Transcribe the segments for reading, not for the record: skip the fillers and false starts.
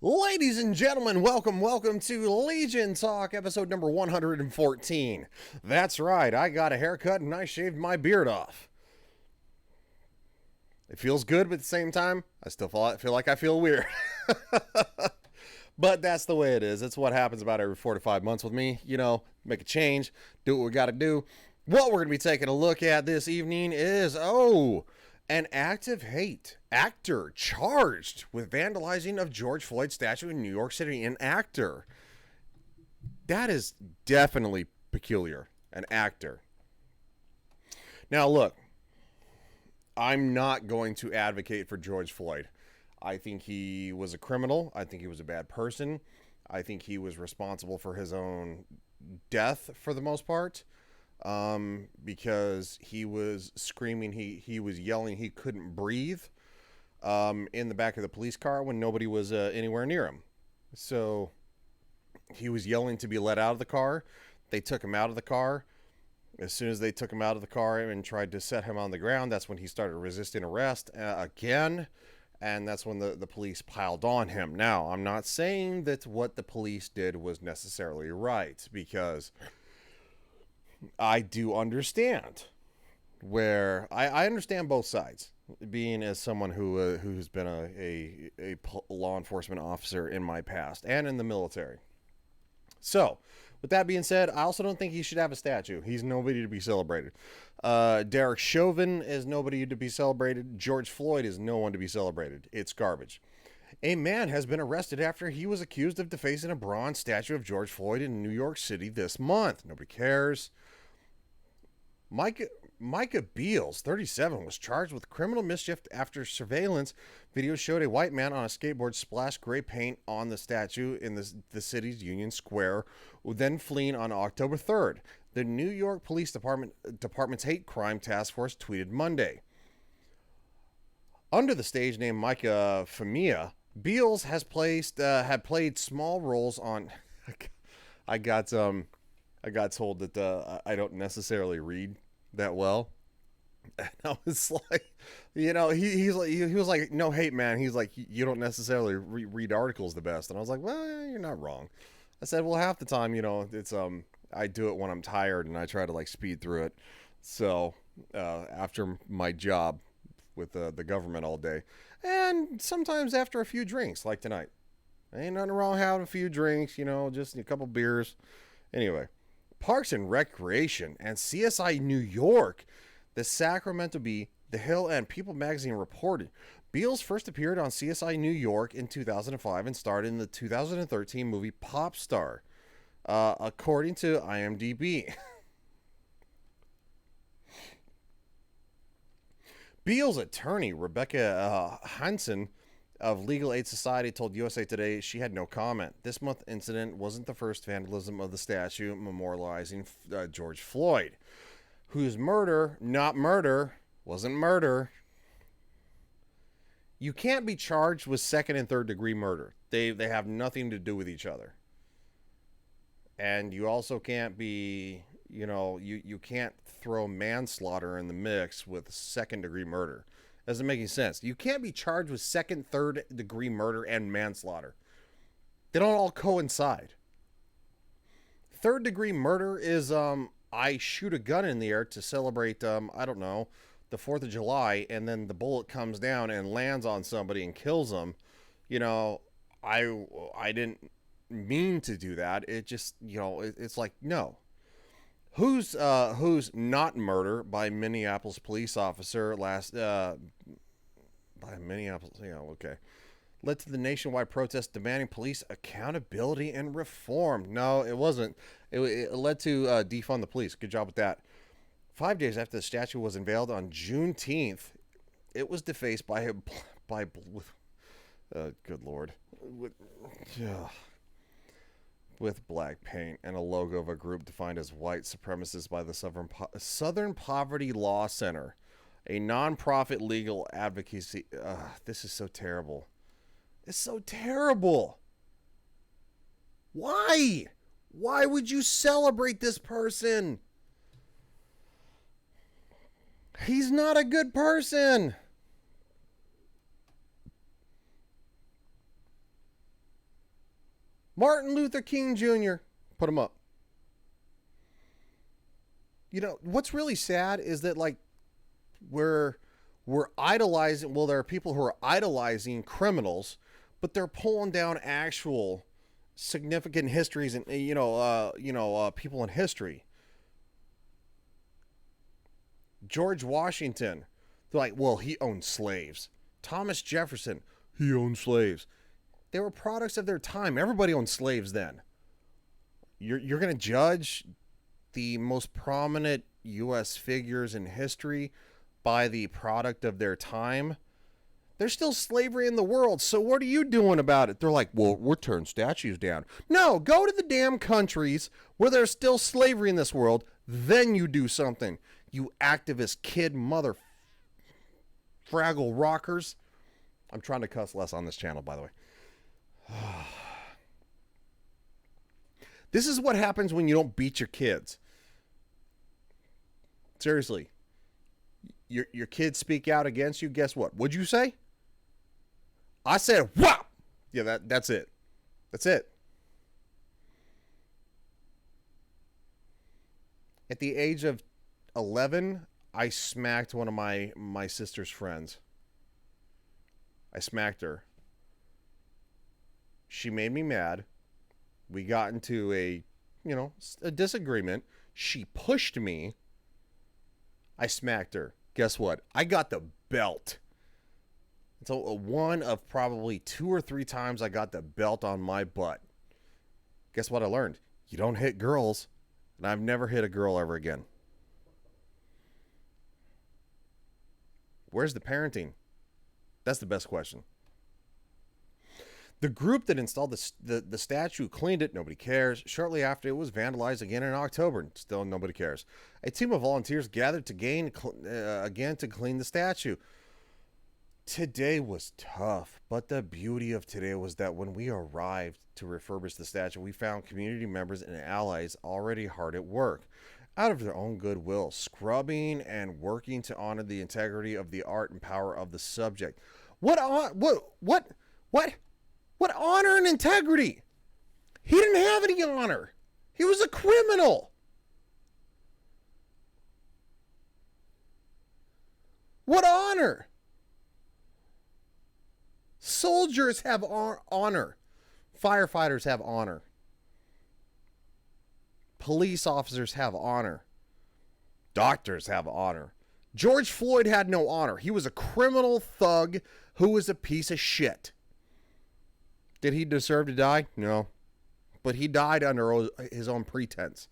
Ladies and gentlemen, welcome to Legion Talk, episode number 114. That's right, I got a haircut and I shaved my beard off. It feels good, but at the same time, I still feel like I feel weird. But that's the way it is. It's what happens about every 4 to 5 months with me. You know, make a change, do what we got to do. What we're going to be taking a look at this evening is, an active hate actor charged with vandalizing of George Floyd statue in New York City. An actor. That is definitely peculiar. An actor. Now, look, I'm not going to advocate for George Floyd. I think he was a criminal. I think he was a bad person. I think he was responsible for his own death for the most part. Because he was screaming, he was yelling, he couldn't breathe in the back of the police car when nobody was anywhere near him. So he was yelling to be let out of the car. They took him out of the car. As soon as they took him out of the car and tried to set him on the ground, that's when he started resisting arrest again. And that's when the police piled on him. Now, I'm not saying that what the police did was necessarily right, because I do understand where I understand both sides. Being as someone who's been a law enforcement officer in my past and in the military. So, with that being said, I also don't think he should have a statue. He's nobody to be celebrated. Derek Chauvin is nobody to be celebrated. George Floyd is no one to be celebrated. It's garbage. A man has been arrested after he was accused of defacing a bronze statue of George Floyd in New York City this month. Nobody cares. Micah Beals, 37, was charged with criminal mischief after surveillance video showed a white man on a skateboard splash gray paint on the statue in the city's Union Square, then fleeing on October 3rd. The New York Police Department's Hate Crime Task Force tweeted Monday. Under the stage name Micah Famia, Beals had played small roles on. I got told that I don't necessarily read that well. And I was like, he was like, no hate, man. He's like, you don't necessarily read articles the best. And I was like, well, you're not wrong. I said, well, half the time, it's I do it when I'm tired and I try to like speed through it. So after my job with the government all day, and sometimes after a few drinks, like tonight. Ain't nothing wrong having a few drinks, just a couple beers. Anyway, Parks and Recreation and CSI New York, the Sacramento Bee, The Hill, and People magazine reported Beals first appeared on CSI New York in 2005 and starred in the 2013 movie Pop Star, according to IMDb. Beals' attorney, Rebecca Hansen of Legal Aid Society, told USA Today she had no comment. This month's incident wasn't the first vandalism of the statue memorializing George Floyd, whose murder, not murder, wasn't murder. You can't be charged with second and third degree murder. They have nothing to do with each other. And you also can't be, you can't throw manslaughter in the mix with second degree murder. Doesn't make any sense. You can't be charged with second, third degree murder and manslaughter. They don't all coincide. Third degree murder is I shoot a gun in the air to celebrate the 4th of July, and then the bullet comes down and lands on somebody and kills them. I didn't mean to do that. It just, it's like, no. Who's not murder by Minneapolis police officer led to the nationwide protest demanding police accountability and reform. No, it wasn't. It led to defund the police. Good job with that. 5 days after the statue was unveiled on Juneteenth, it was defaced good Lord. With black paint and a logo of a group defined as white supremacists by the Southern Poverty Law Center, a nonprofit legal advocacy. This is so terrible. It's so terrible. Why? Why would you celebrate this person? He's not a good person. Martin Luther King Jr. Put him up. You know, what's really sad is that, like, we're idolizing, well, there are people who are idolizing criminals, but they're pulling down actual significant histories and people in history. George Washington, they're like, well, he owned slaves. Thomas Jefferson, he owned slaves. They were products of their time. Everybody owned slaves then. You're going to judge the most prominent U.S. figures in history by the product of their time? There's still slavery in the world, so what are you doing about it? They're like, well, we're turning statues down. No, go to the damn countries where there's still slavery in this world, then you do something. You activist kid mother fraggle rockers. I'm trying to cuss less on this channel, by the way. This is what happens when you don't beat your kids. Seriously. Your kids speak out against you, guess what? What'd you say? I said, whop! Yeah, that's it. That's it. At the age of 11, I smacked one of my sister's friends. I smacked her. She made me mad. We got into a disagreement. She pushed me. I smacked her. Guess what? I got the belt. It's one of probably 2 or 3 times I got the belt on my butt. Guess what I learned? You don't hit girls. And I've never hit a girl ever again. Where's the parenting? That's the best question. The group that installed the statue cleaned it. Nobody cares. Shortly after, it was vandalized again in October. And still nobody cares. A team of volunteers gathered again to clean the statue. Today was tough, but the beauty of today was that when we arrived to refurbish the statue, we found community members and allies already hard at work, out of their own goodwill, scrubbing and working to honor the integrity of the art and power of the subject. What honor and integrity? He didn't have any honor. He was a criminal. What honor? Soldiers have honor. Firefighters have honor. Police officers have honor. Doctors have honor. George Floyd had no honor. He was a criminal thug who was a piece of shit. Did he deserve to die? No. But he died under his own pretense.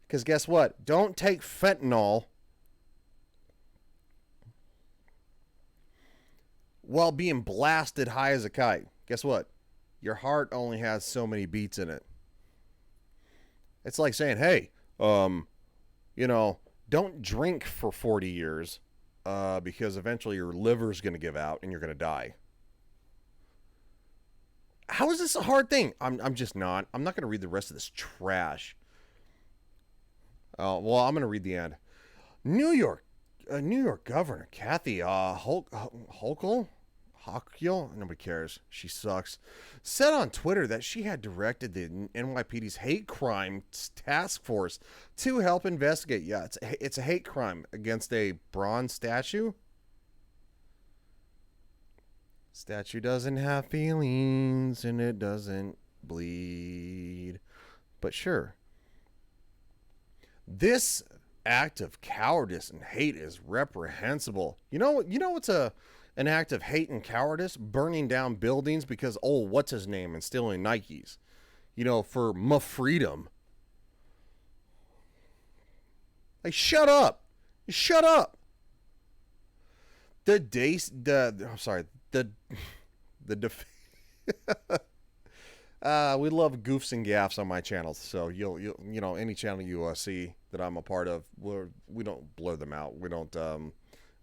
Because guess what? Don't take fentanyl while being blasted high as a kite. Guess what? Your heart only has so many beats in it. It's like saying, hey, don't drink for 40 years because eventually your liver's going to give out and you're going to die. How is this a hard thing? I'm just not. I'm not going to read the rest of this trash. Well, I'm going to read the end. New York Governor Kathy Hochul, nobody cares. She sucks. Said on Twitter that she had directed the NYPD's hate crime task force to help investigate. Yeah, it's a hate crime against a bronze statue. Statue doesn't have feelings and it doesn't bleed. But sure. This act of cowardice and hate is reprehensible. You know what's an act of hate and cowardice? Burning down buildings because, what's his name, and stealing Nikes. For my freedom. Like, shut up. Shut up. We love goofs and gaffs on my channel, so you'll any channel you see that I'm a part of, we don't blur them out. We don't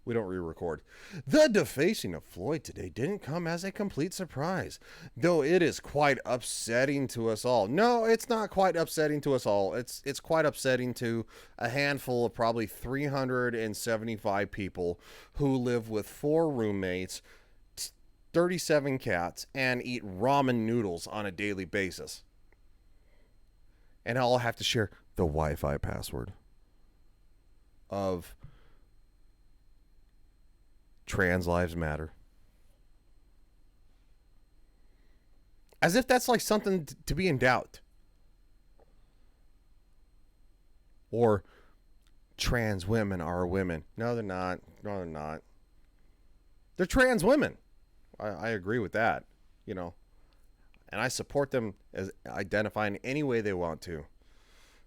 re-record. The defacing of Floyd today didn't come as a complete surprise, though it is quite upsetting to us all. No, it's not quite upsetting to us all. It's quite upsetting to a handful of probably 375 people who live with 4 roommates. 37 cats, and eat ramen noodles on a daily basis. And I'll have to share the Wi-Fi password of Trans Lives Matter. As if that's like something to be in doubt. Or trans women are women. No, they're not. No, they're not. They're trans women. I agree with that, you know. And I support them as identifying any way they want to.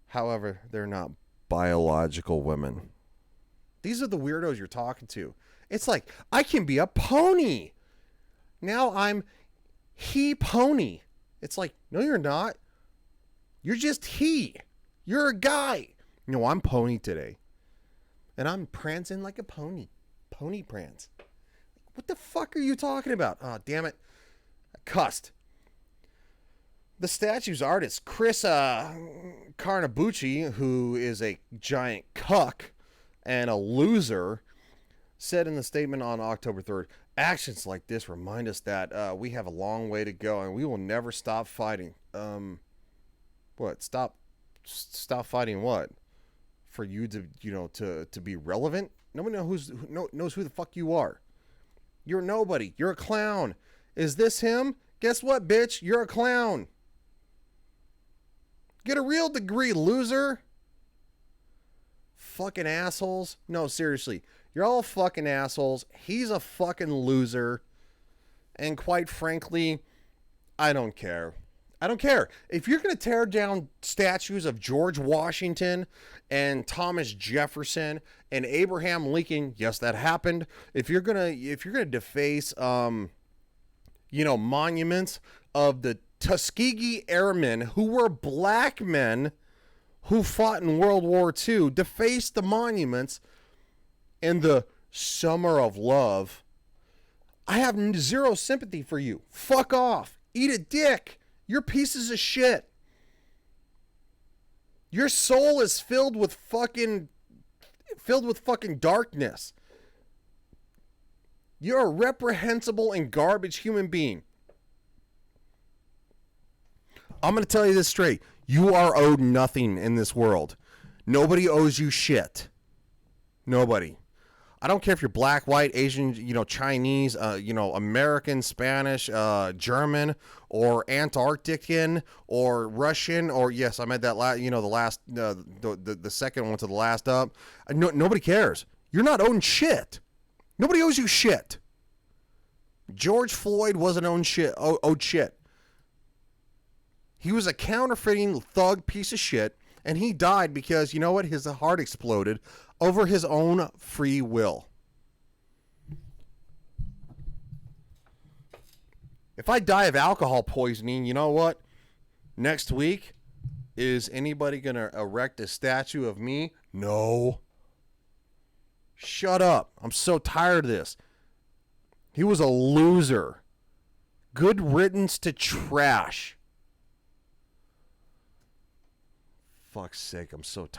However, they're not biological women. These are the weirdos you're talking to. It's like, I can be a pony. Now I'm he pony. It's like, no, you're not. You're just he. You're a guy. No, I'm pony today. And I'm prancing like a pony. Pony prance. What the fuck are you talking about? Oh, damn it. I cussed. The statue's artist, Chris Carnabucci, who is a giant cuck and a loser, said in the statement on October 3rd, actions like this remind us that we have a long way to go and we will never stop fighting. What? Stop fighting what? For you to, you know, to be relevant? Nobody knows who the fuck you are. You're nobody. You're a clown. Is this him? Guess what, bitch? You're a clown. Get a real degree, loser. Fucking assholes. No, seriously. You're all fucking assholes. He's a fucking loser. And quite frankly, I don't care. I don't care. If you're going to tear down statues of George Washington and Thomas Jefferson and Abraham Lincoln, yes, that happened. If you're going to deface monuments of the Tuskegee Airmen, who were black men who fought in World War II, deface the monuments in the Summer of Love, I have zero sympathy for you. Fuck off. Eat a dick. You're pieces of shit. Your soul is filled with fucking darkness. You're a reprehensible and garbage human being. I'm going to tell you this straight. You are owed nothing in this world. Nobody owes you shit. Nobody. I don't care if you're black, white, Asian, Chinese, American, Spanish, German, or Antarctican, or Russian, or yes, I meant that the second one to the last up. Nobody cares. You're not owed shit. Nobody owes you shit. George Floyd wasn't owed shit. He was a counterfeiting thug piece of shit, and he died because, you know what? His heart exploded over his own free will. If I die of alcohol poisoning, you know what? Next week, is anybody going to erect a statue of me? No. Shut up. I'm so tired of this. He was a loser. Good riddance to trash. Fuck's sake, I'm so tired.